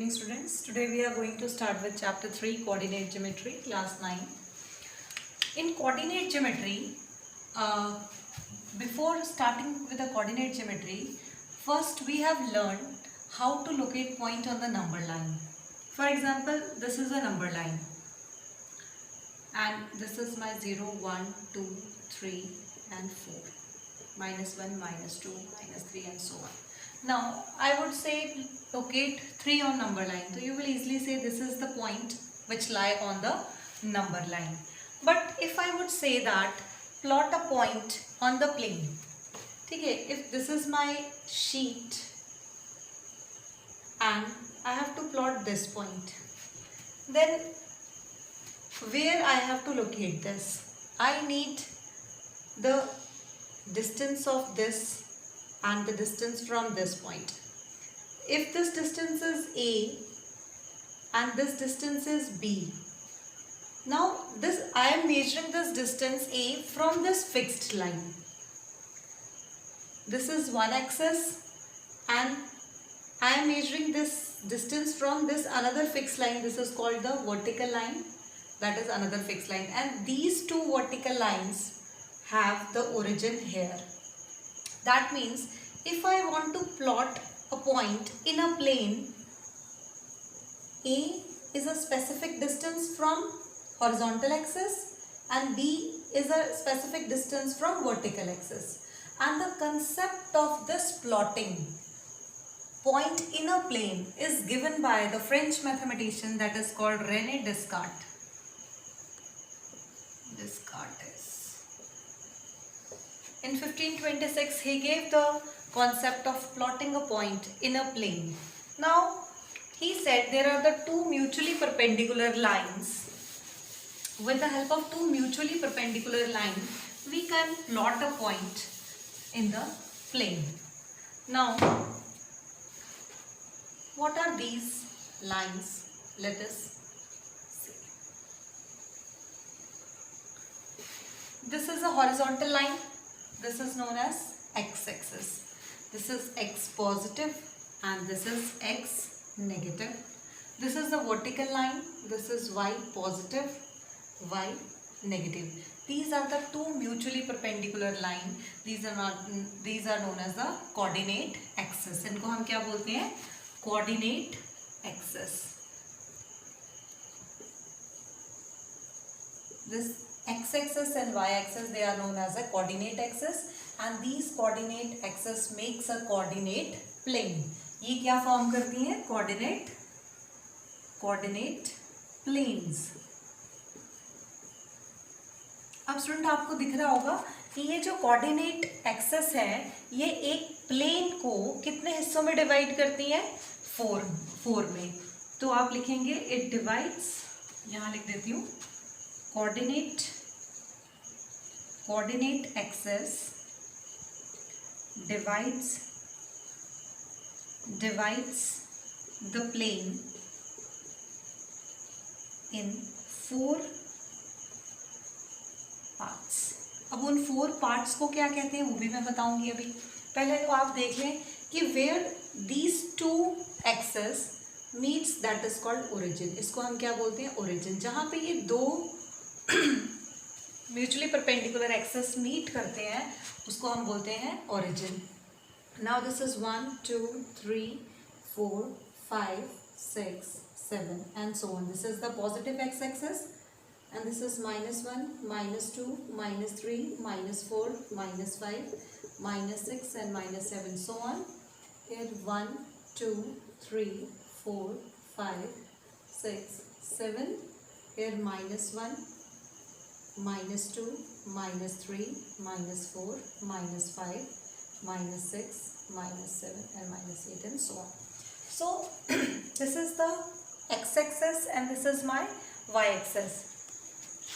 evening students. Today we are going to start with chapter 3 coordinate geometry class 9. In coordinate geometry, before starting with the coordinate geometry, first we have learned how to locate point on the number line. For example, this is a number line and this is my 0, 1, 2, 3 and 4. Minus 1, minus 2, minus 3 and so on. Now I would say locate 3 on number line. So you will easily say this is the point which lie on the number line. But if I would say that plot a point on the plane. Okay, if this is my sheet and I have to plot this point, then where I have to locate this? I need the distance of this and the distance from this point. If this distance is A and this distance is B, now this I am measuring this distance A from this fixed line. This is one axis and I am measuring this distance from this another fixed line. This is called the vertical line. That is another fixed line, and these two vertical lines have the origin here. That means if I want to plot a point in a plane, A is a specific distance from horizontal axis and B is a specific distance from vertical axis. And the concept of this plotting point in a plane is given by the French mathematician that is called René Descartes. In 1526, he gave the concept of plotting a point in a plane. Now, he said there are the two mutually perpendicular lines. With the help of two mutually perpendicular lines, we can plot a point in the plane. Now, what are these lines? Let us see. This is a horizontal line. This is known as x-axis. This is x positive and this is x negative. This is the vertical line. This is y positive, y negative. These are the two mutually perpendicular line. These are known as the coordinate axis. इनको हम क्या बोलते हैं? Coordinate axis. This x-axis and y-axis, they are known as a coordinate axis, and these coordinate axis makes a coordinate plane. ये क्या form करती हैं? Coordinate planes. अब स्टूडेंट आपको दिख रहा होगा कि ये जो कोऑर्डिनेट एक्सेस है ये एक प्लेन को कितने हिस्सों में डिवाइड करती है? 4 में. तो आप लिखेंगे इट डिवाइड्स, यहाँ लिख देती हूँ, coordinate axis divides the plane in 4 parts. अब उन 4 parts को क्या कहते हैं वो भी मैं बताऊंगी अभी. पहले तो आप देख लें कि where these two axes meets, that is called origin. इसको हम क्या बोलते हैं? origin. जहाँ पे ये दो म्यूचुअली परपेंडिकुलर एक्सेस मीट करते हैं उसको हम बोलते हैं origin. Now this is 1 2 3 4 5 6 7 and so on. This is the positive x axis and this is -1 -2 -3 -4 -5 -6 and -7 so on. Here 1 2 3 4 5 6 7. Here -1 -2 -3 -4 -5 -6 -7 and -8 and so on. So this is the x-axis and this is my y-axis,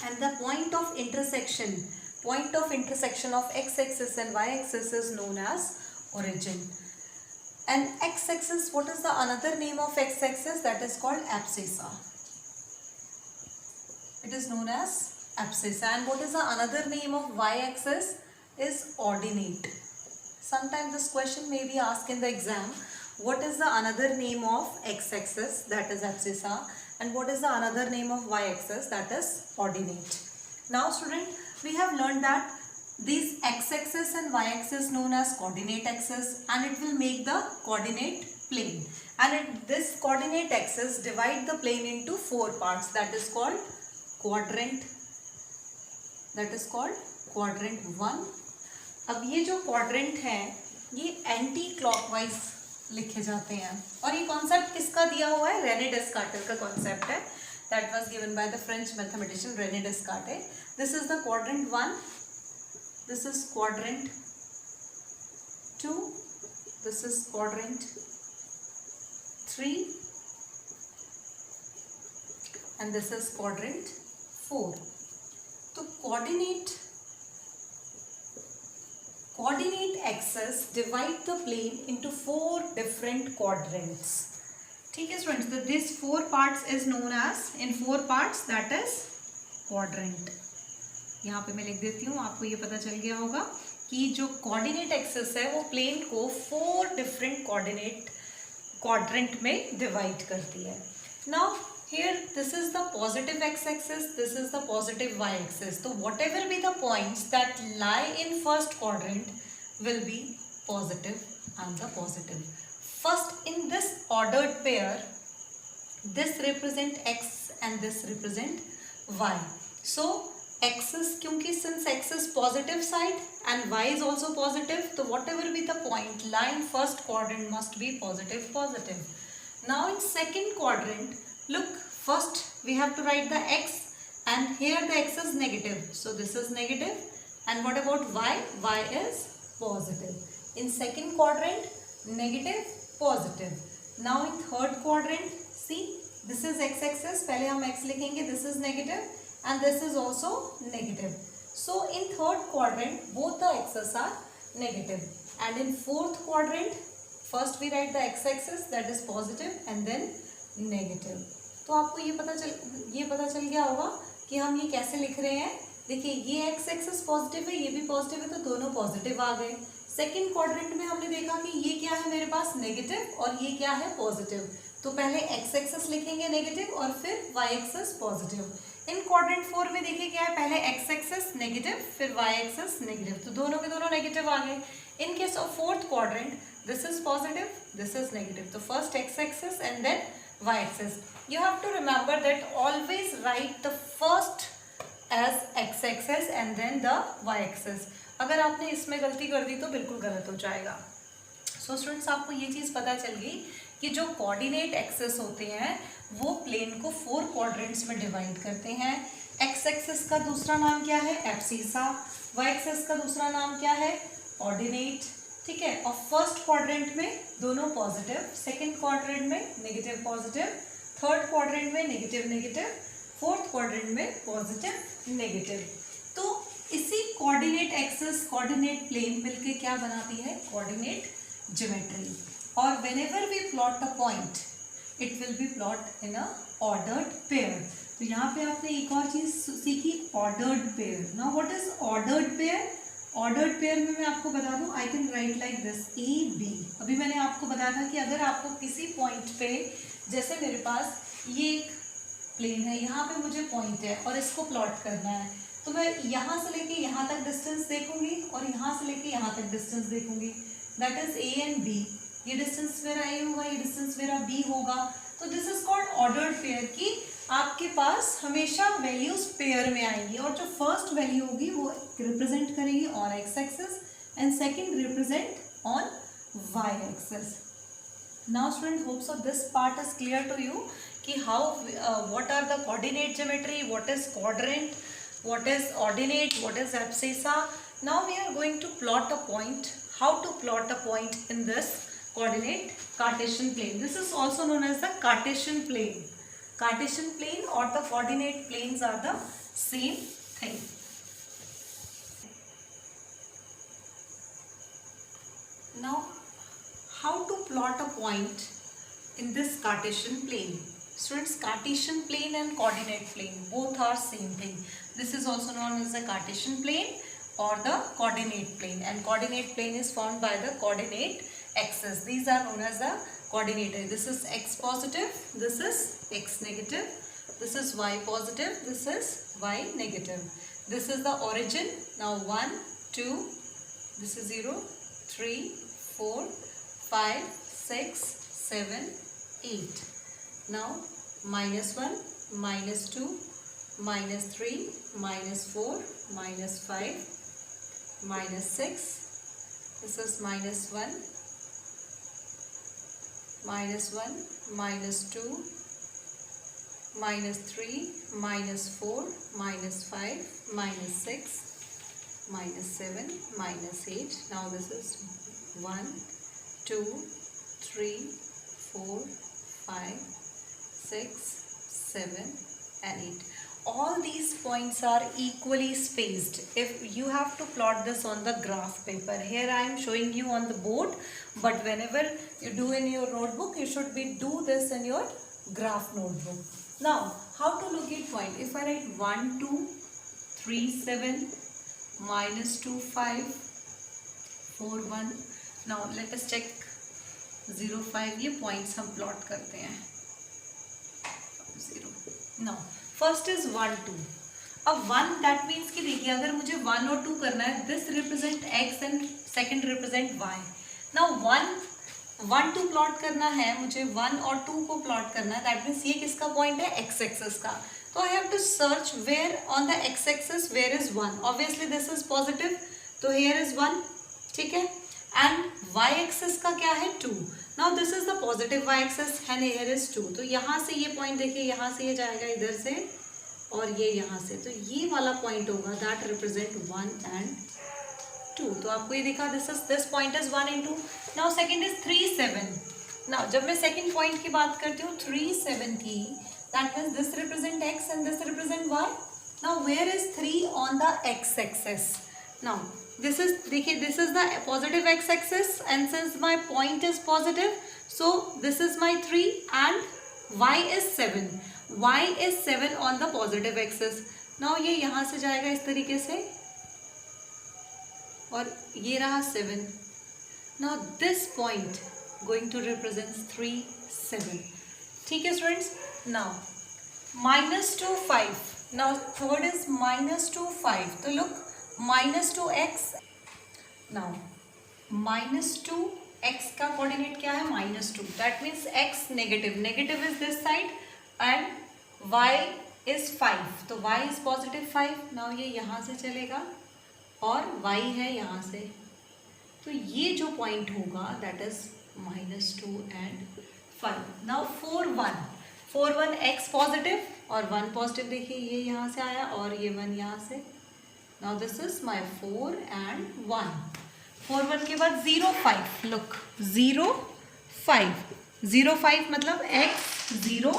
and the point of intersection of x-axis and y-axis is known as origin. And x-axis, what is the another name of x-axis? That is called abscissa. It is known as abscissa. And what is the another name of y-axis? Is ordinate. Sometimes this question may be asked in the exam. what is the another name of x-axis, that is abscissa, and what is the another name of y-axis, that is ordinate. Now student, we have learned that these x-axis and y-axis known as coordinate axis, and it will make the coordinate plane, and this coordinate axis divide the plane into 4 parts, that is called quadrant, that is called quadrant 1. अब ये जो quadrant है ये anti clockwise लिखे जाते हैं, और ये कॉन्सेप्ट किसका दिया हुआ है, रेने डेस्कार्टेस का कॉन्सेप्ट है, that was given by the French mathematician Rene Descartes. This is the quadrant 1, this is quadrant 2, this is quadrant 3 and this is quadrant 4. तो coordinate axis divide the plane into 4 different quadrants. ठीक है students, तो this 4 parts is known as, in 4 parts, that is quadrant. यहाँ पे मैं लिख देती हूँ, आपको ये पता चल गया होगा कि जो coordinate axis है वो plane को 4 different coordinate quadrant में divide करती है. Now here this is the positive x-axis, this is the positive y-axis. So whatever be the points that lie in first quadrant will be positive and the positive. First in this ordered pair, this represent x and this represent y. So axis, क्योंकि since x is positive side and y is also positive, so whatever be the point lie in first quadrant must be positive, positive. Now in second quadrant, look, first we have to write the x, and here the x is negative, so this is negative. And what about y? Y is positive. In second quadrant, negative, positive. Now in third quadrant, see, this is x-axis, पहले हम x लिखेंगे, this is negative and this is also negative. So in third quadrant, both the x's are negative. And in fourth quadrant, first we write the x-axis, that is positive, and then negative. तो आपको ये पता चल गया होगा कि हम ये कैसे लिख रहे हैं. देखिए ये एक्स एक्सिस पॉजिटिव है, ये भी पॉजिटिव है, तो दोनों पॉजिटिव आ गए. सेकंड क्वाड्रेंट में हमने देखा कि ये क्या है मेरे पास, नेगेटिव, और ये क्या है, पॉजिटिव. तो पहले एक्स एक्सिस लिखेंगे नेगेटिव और फिर y axis positive. In quadrant 4 में देखिए क्या है, पहले एक्स एक्सिस नेगेटिव फिर वाई एक्सिस नेगेटिव, तो दोनों के दोनों नेगेटिव आ गए. In case of fourth quadrant, this is positive, this is negative, तो first x axis and then y-axis. You have to remember that always write the first as x-axis and then the y-axis. अगर आपने इसमें गलती कर दी तो बिल्कुल गलत हो जाएगा. So students, आपको ये चीज़ पता चल गई कि जो coordinate axis होते हैं वो प्लेन को 4 quadrants में डिवाइड करते हैं. x-axis का दूसरा नाम क्या है, एब्सिसा. y-axis का दूसरा नाम क्या है, ऑर्डिनेट. ठीक है, और फर्स्ट क्वाड्रेंट में दोनों पॉजिटिव, सेकंड क्वाड्रेंट में नेगेटिव पॉजिटिव, थर्ड क्वाड्रेंट में नेगेटिव नेगेटिव, फोर्थ क्वाड्रेंट में पॉजिटिव नेगेटिव. तो इसी कोऑर्डिनेट एक्सिस कोऑर्डिनेट प्लेन मिलके क्या बनाती है, कोऑर्डिनेट ज्योमेट्री. और whenever we plot a point it will be plot in a ordered pair. तो यहाँ पे आपने एक और चीज सीखी, ordered pair. Now what is ordered pair? Ordered pair में मैं आपको बता दूं, I can write like this a b. अभी मैंने आपको बताया था कि अगर आपको किसी पॉइंट पे, जैसे मेरे पास ये एक प्लेन है, यहाँ पे मुझे पॉइंट है और इसको प्लॉट करना है, तो मैं यहाँ से लेके यहाँ तक डिस्टेंस देखूंगी और यहाँ से लेके यहाँ तक डिस्टेंस देखूंगी, that is a and b. ये डिस्टेंस मेरा ए होगा, ये डिस्टेंस मेरा बी होगा. तो this is called ordered pair, कि आपके पास हमेशा वैल्यूज पेयर में आएंगी, और जो फर्स्ट वैल्यू होगी वो रिप्रेजेंट करेगी on x axis and second represent on y axis. Now student, hope so this part is clear to you कि how what are the coordinate geometry, what is quadrant, what is ordinate, what is abscissa. Now we are going to plot a point. How to plot a point in this coordinate Cartesian plane. This is also known as the Cartesian plane. Cartesian plane or the coordinate planes are the same thing. Now, how to plot a point in this Cartesian plane? Students, Cartesian plane and coordinate plane both are same thing. This is also known as the Cartesian plane or the coordinate plane, and coordinate plane is formed by the coordinate axis. These are known as the coordinate है. This is x positive, this is x negative, this is y positive, this is y negative. This is the origin. Now 1, 2, this is 0, 3, 4, 5, 6, 7, 8. Now -1, -2, -3, -4, -5, -6. This is -1, -1, -2, -3, -4, -5, -6, -7, -8. Now this is 1, 2, 3, 4, 5, 6, 7 and 8. All these points are equally spaced. If you have to plot this on the graph paper, here I am showing you on the board, but whenever you do in your notebook, you should do this in your graph notebook. Now how to locate point? If I write 1, 2, 3, 7, -2, 5, 4, 1. Now let us check 0, 5. ये points हम plot करते हैं. 0. Now first is 1, 2. अब 1 that means कि देखिए अगर मुझे 1 और 2 करना है, this represent x and second represent y. Now 1, 2 plot करना है मुझे, 1 और 2 को plot करना है, that means ये किसका point है? x axis का. तो I have to search where on the x axis where is 1. Obviously this is positive, तो here is 1, ठीक है. And y axis का क्या है? 2. Now this is the positive y axis and here is 2. तो यहाँ से ये point देखिए, यहाँ से ये जाएगा इधर से और ये यहाँ से, तो ये वाला point होगा that represent 1 and 2. तो आपको ये दिखा, this point is 1 and 2. Now second is 3, 7. Now जब मैं second point की बात करती हूँ 3, 7 की, that means this represent x and this represent y. Now where is 3 on the x axis? Now this is, देखिए, this is the positive x axis and since my point is positive, so this is my 3 and y is 7. Y is 7 on the positive axis. Now ये यहाँ से जाएगा इस तरीके से और ये रहा 7. Now this point going to represent 3, 7. ठीक है students. Now -2, 5. Now third is -2, 5. तो look, -2x. Now -2x का कोऑर्डिनेट क्या है? -2. That means x negative. Negative is this side and y is 5. तो y is positive 5. Now ये यहाँ से चलेगा और y है यहाँ से, तो ये जो पॉइंट होगा that is -2 and 5. Now 4, 1. 4, 1 x positive और 1 पॉजिटिव. देखिए ये यहाँ से आया और ये 1 यहाँ से. Now this is my 4 and 1. 4, 1 के बाद 0, 5. Look, 0, 5. 0, 5 मतलब x 0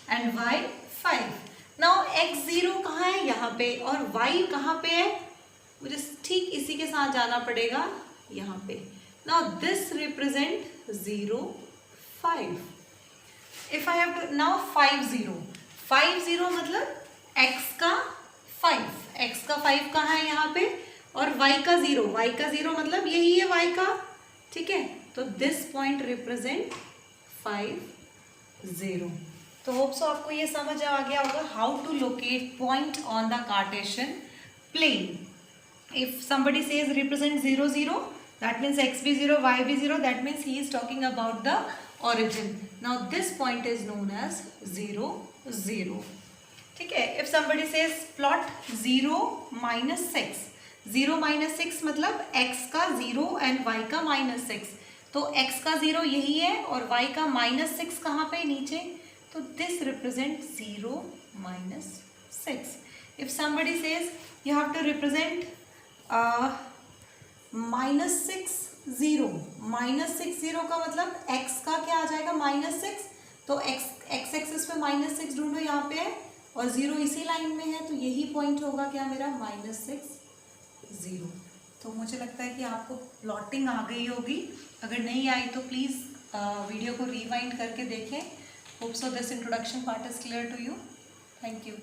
and y 5. Now x 0 कहाँ है? यहाँ पे. और y कहाँ पे है? मुझे ठीक इसी के साथ जाना पड़ेगा यहाँ पे. Now this represent 0, 5. If I have to now 5, 0. 5, 0 मतलब x का 5. x का 5 कहाँ है? यहाँ पे. और y का 0. y का 0 मतलब यही है y का, ठीक है. तो दिस पॉइंट रिप्रेजेंट 5, 0. तो होप सो आपको ये समझ आ गया होगा how to locate point on the Cartesian plane. If somebody says represent 0, 0, that means x be 0, y be 0, that means he is talking about the origin. Now this point is known as 0, 0. ठीक है. If somebody says plot 0, -6. 0, -6 मतलब x का 0 and y का -6. तो x का 0 यही है और y का -6 कहाँ पे? नीचे. तो this represent 0, -6. If somebody says you have to represent -6, 0. -6, 0 का मतलब x का क्या आ जाएगा? -6. तो x एक्सिस पे -6 ढूंढो, यहाँ पे है और 0 इसी लाइन में है, तो यही पॉइंट होगा क्या मेरा? -6, 0. तो मुझे लगता है कि आपको प्लॉटिंग आ गई होगी. अगर नहीं आई तो प्लीज़ वीडियो को रिवाइंड करके देखें. Hope so this introduction part is clear to you. Thank you.